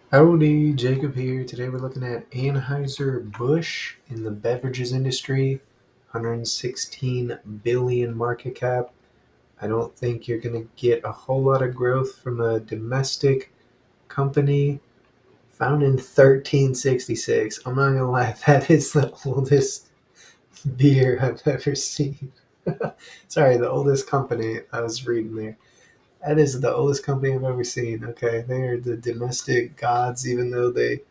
Howdy, Jacob here. Today we're looking at Anheuser-Busch in the beverages industry, 116 billion market cap. I don't think you're going to get a whole lot of growth from a domestic company founded in 1366. I'm not going to lie, that is the oldest beer I've ever seen. Sorry, the oldest company I was reading there. That is the oldest company I've ever seen. Okay, they are the domestic gods, even though they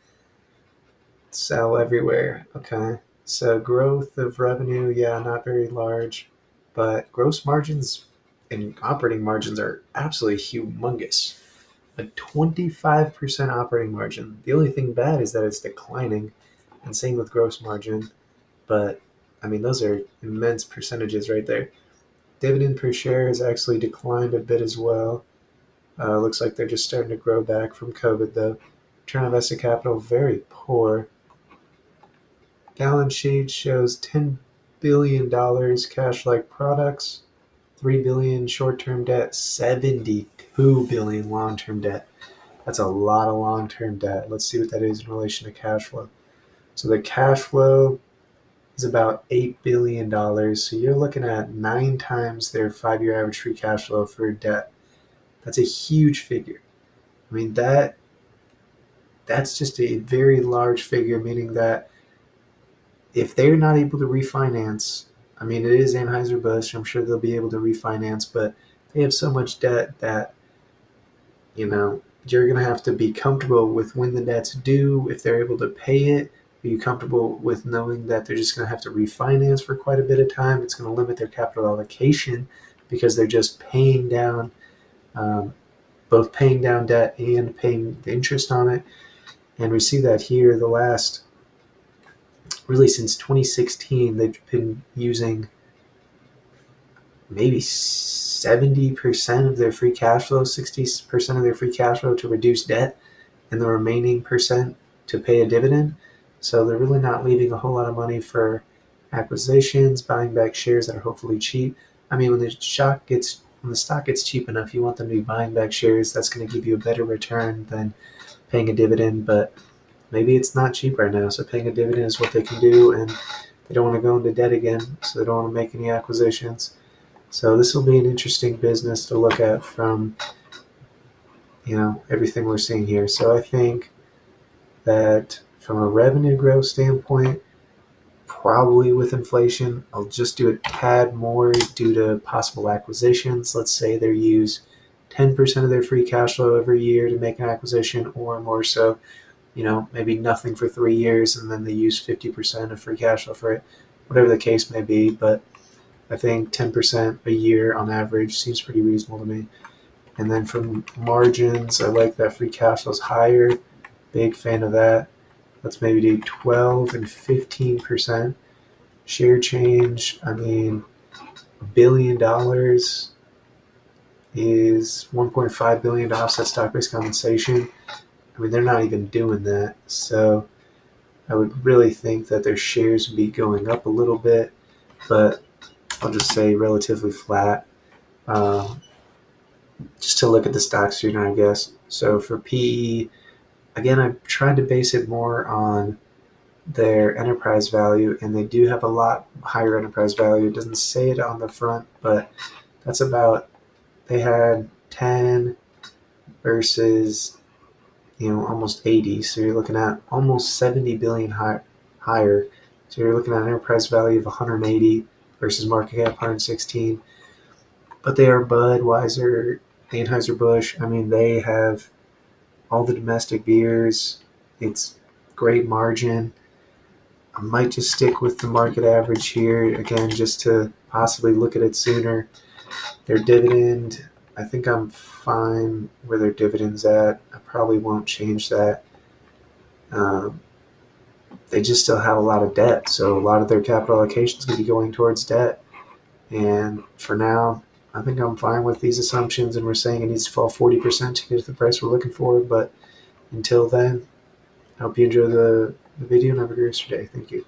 sell everywhere. Okay. So growth of revenue, yeah, not very large, but gross margins and operating margins are absolutely humongous. A 25% operating margin. The only thing bad is that it's declining, and same with gross margin. But I mean, those are immense percentages right there. Dividend per share has actually declined a bit as well. Looks like they're just starting to grow back from COVID, though. Return on invested capital, very poor. Balance sheet shows $10 billion cash-like products, 3 billion short-term debt, 72 billion long-term debt. That's a lot of long-term debt. Let's see what that is in relation to cash flow. So the cash flow is about $8 billion. So you're looking at 9 times their 5-year average free cash flow for debt. That's a huge figure. I mean that's just a very large figure, meaning that if they're not able to refinance, I mean, it is Anheuser-Busch. I'm sure they'll be able to refinance, but they have so much debt that, you're going to have to be comfortable with when the debt's due. If they're able to pay it, are you comfortable with knowing that they're just going to have to refinance for quite a bit of time? It's going to limit their capital allocation because they're just paying down, both paying down debt and paying the interest on it. And we see that here the last really since 2016, they've been using maybe 70% of their free cash flow, 60% of their free cash flow to reduce debt, and the remaining percent to pay a dividend. So they're really not leaving a whole lot of money for acquisitions, buying back shares that are hopefully cheap. I mean, when the stock gets cheap enough, you want them to be buying back shares. That's going to give you a better return than paying a dividend, but maybe it's not cheap right now, so paying a dividend is what they can do, and they don't want to go into debt again, so they don't want to make any acquisitions. So this will be an interesting business to look at from everything we're seeing here. So I think that from a revenue growth standpoint, probably with inflation, I'll just do a tad more due to possible acquisitions. Let's say they use 10% of their free cash flow every year to make an acquisition, or more so, maybe nothing for 3 years, and then they use 50% of free cash flow for it, whatever the case may be. But I think 10% a year on average seems pretty reasonable to me. And then from margins, I like that free cash flow is higher. Big fan of that. Let's maybe do 12 and 15%. Share change, I mean, $1 billion is 1.5 billion to offset stock-based compensation. I mean, they're not even doing that. So I would really think that their shares would be going up a little bit, but I'll just say relatively flat. Um, just to look at the stock sooner, I guess. So for PE, again, I'm trying to base it more on their enterprise value, and they do have a lot higher enterprise value. It doesn't say it on the front, but that's about, they had 10 versus almost 80. So you're looking at almost 70 billion higher. So you're looking at an enterprise value of 180 versus market cap 116. But they are Budweiser, Anheuser-Busch. I mean, they have all the domestic beers. It's great margin. I might just stick with the market average here again, just to possibly look at it sooner. Their dividend, I think I'm fine where their dividend's at. I probably won't change that. Um, they just still have a lot of debt, so a lot of their capital allocation is going to be going towards debt. And for now, I think I'm fine with these assumptions, and we're saying it needs to fall 40% to get to the price we're looking for. But until then, I hope you enjoy the video and have a great rest of your day. Thank you.